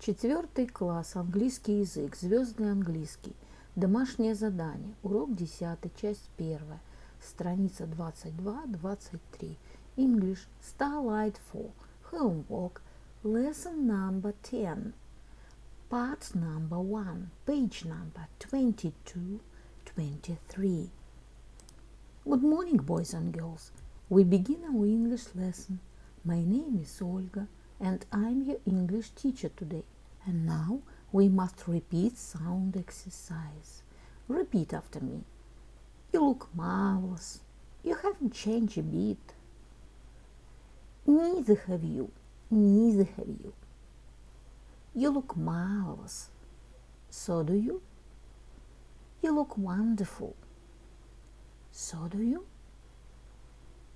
Четвертый класс, английский язык, Звездный английский, домашнее задание, урок 10, часть 1, страница 22-23, English, Starlight 4, homework, lesson number 10, part number 1, page number 22-23. Good morning, boys and girls. We begin our English lesson. My name is Olga, and I'm your English teacher today. And now we must repeat sound exercise. Repeat after me. You look marvelous. You haven't changed a bit. Neither have you. Neither have you. You look marvelous. So do you. You look wonderful. So do you.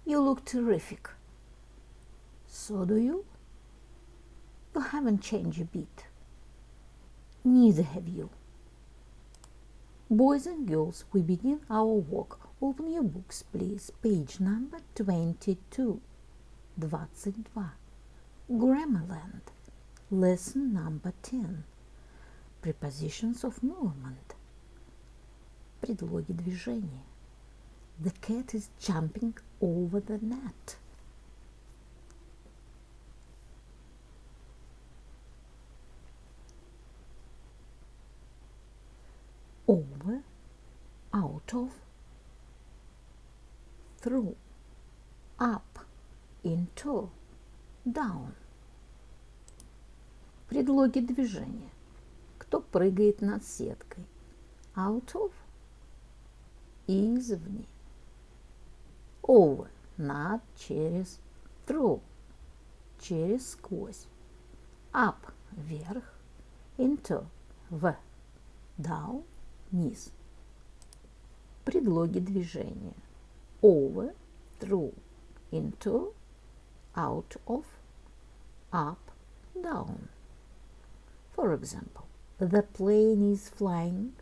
You look terrific. So do you. You haven't changed a bit. Neither have you. Boys and girls, we begin our work. Open your books, please. Page number 22. Grammarland. Lesson number 10. Prepositions of movement. Предлоги движения. The cat is jumping over the net. Over, out of, through, up, into, down. Предлоги движения. Кто прыгает над сеткой? Out of, извне. Over, над, через, through, через, сквозь. Up, вверх, into, в, down, низ. Предлоги движения. Over, through, into, out of, up, down. For example, the plane is flying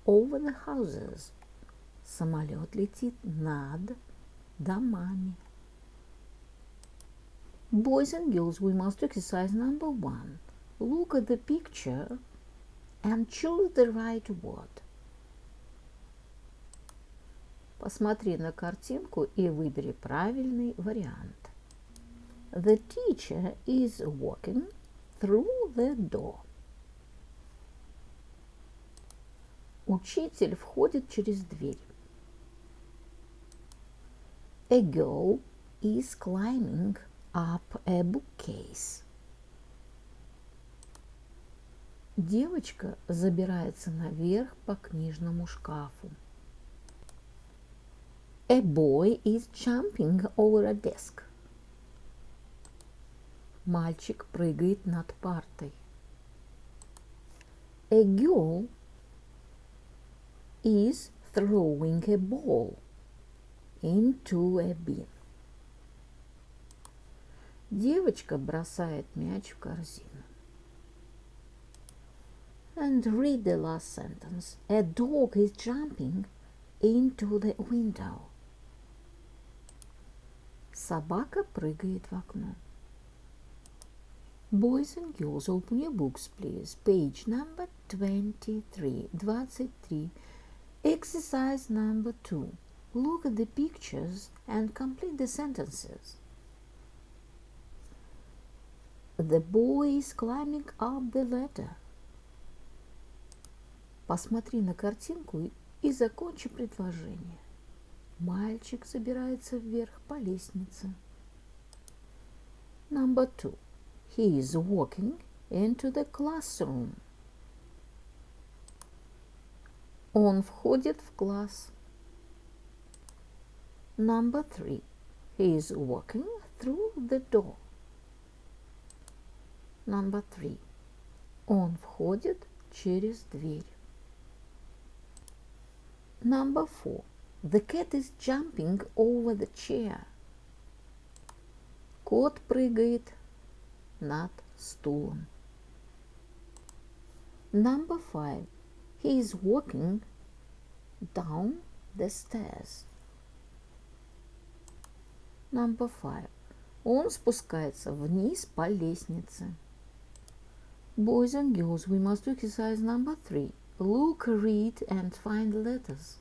over the houses. Самолет летит над домами. Boys and girls, we must exercise number 1. Look at the picture and choose the right word. Посмотри на картинку и выбери правильный вариант. The teacher is walking through the door. Учитель входит через дверь. A girl is climbing up a bookcase. Девочка забирается наверх по книжному шкафу. A boy is jumping over a desk. Мальчик прыгает над партой. A girl is throwing a ball into a bin. Девочка бросает мяч в корзину. And read the last sentence. A dog is jumping into the window. Собака прыгает в окно. Boys and girls, open your books, please. Page number 23. Exercise number 2. Look at the pictures and complete the sentences. The boy is climbing up the ladder. Посмотри на картинку и закончи предложение. Мальчик забирается вверх по лестнице. Number 2. He is walking into the classroom. Он входит в класс. Number 3. He is walking through the door. Number 3. Он входит через дверь. Number 4. The cat is jumping over the chair. Кот прыгает над стулом. Number 5. He is walking down the stairs. Number 5. Он спускается вниз по лестнице. Boys and girls, we must do exercise number 3. Look, read and find letters.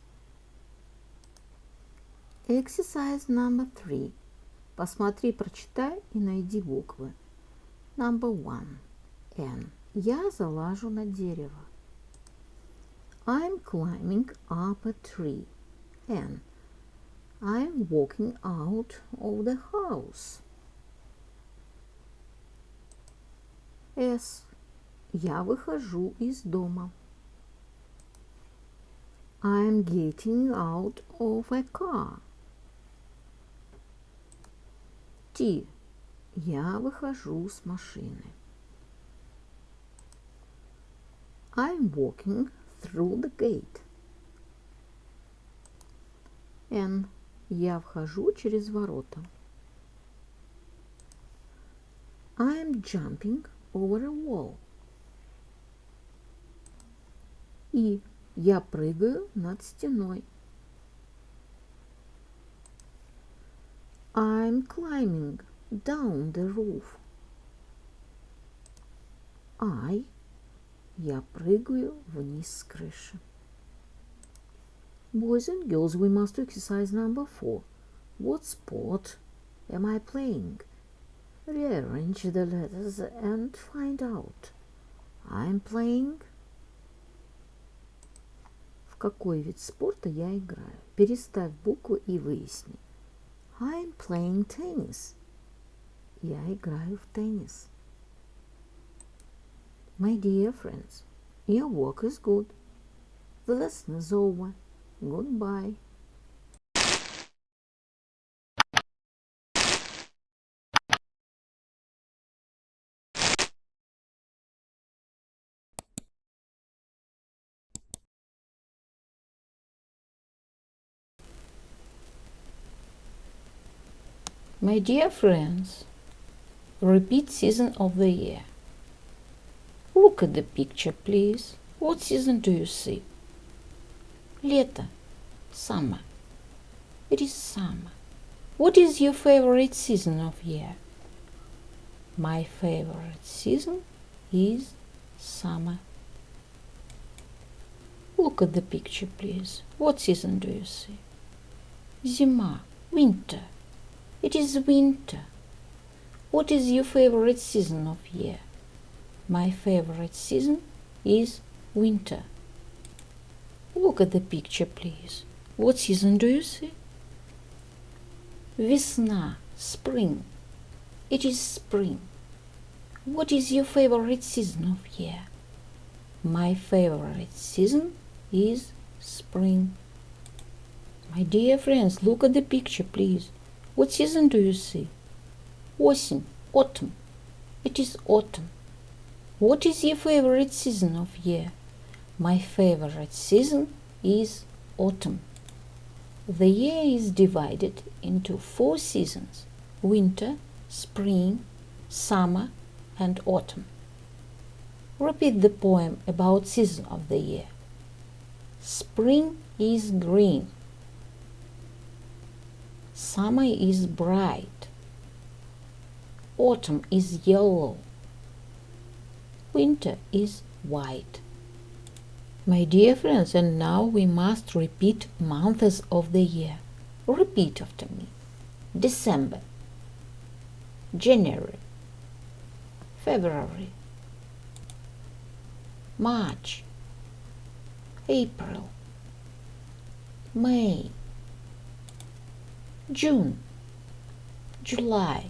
Exercise number 3. Посмотри, прочитай и найди буквы. Number 1. N. Я залажу на дерево. I'm climbing up a tree. N. I'm walking out of the house. S. Я выхожу из дома. I'm getting out of a car. T. Я выхожу с машины. I'm walking through the gate. N. Я вхожу через ворота. I'm jumping over a wall. И. Я прыгаю над стеной. I'm climbing down the roof. I. Я прыгаю вниз с крыши. Boys and girls, we must do exercise number 4. What sport am I playing? Rearrange the letters and find out. I'm playing. В какой вид спорта я играю? Переставь буквы и выясни. I'm playing tennis. Я играю в теннис. My dear friends, your work is good. The lesson is over. Goodbye. My dear friends, repeat season of the year. Look at the picture, please. What season do you see? Лето. Summer. It is summer. What is your favorite season of year? My favorite season is summer. Look at the picture, please. What season do you see? Зима. Winter. It is winter. What is your favorite season of year? My favorite season is winter. Look at the picture, please. What season do you see? Весна. Spring. It is spring. What is your favorite season of year? My favorite season is spring. My dear friends, look at the picture, please. What season do you see? Осень. Autumn. It is autumn. What is your favorite season of year? My favorite season is autumn. The year is divided into 4 seasons: winter, spring, summer, and autumn. Repeat the poem about season of the year. Spring is green. Summer is bright. Autumn is yellow. Winter is white. My dear friends, and now we must repeat months of the year. Repeat after me. December, January, February, March, April, May, June, July,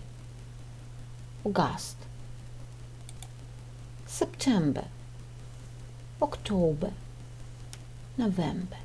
August, September, October, November.